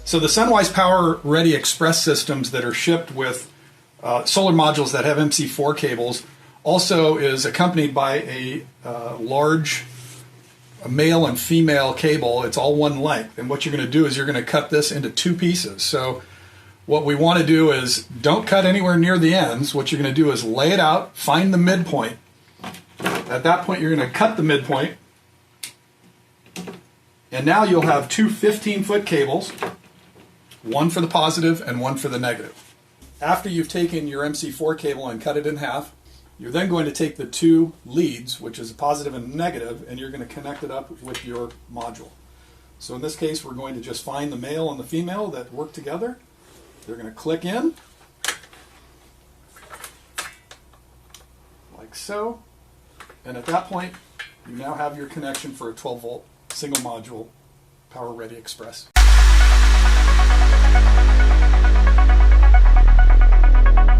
So the SunWize Power Ready Express systems that are shipped with solar modules that have MC4 cables also is accompanied by a large male and female cable. It's all one length, and what you're going to do is you're going to cut this into two pieces. So what we want to do is don't cut anywhere near the ends. What you're going to do is lay it out, find the midpoint. At that point you're going to cut the midpoint, and now you'll have two 15-foot cables, one for the positive and one for the negative. After you've taken your MC4 cable and cut it in half, you're then going to take the two leads, which is a positive and negative, and you're going to connect it up with your module. So in this case, we're going to just find the male and the female that work together. They're going to click in, like so. And at that point, you now have your connection for a 12-volt single module Power Ready Express.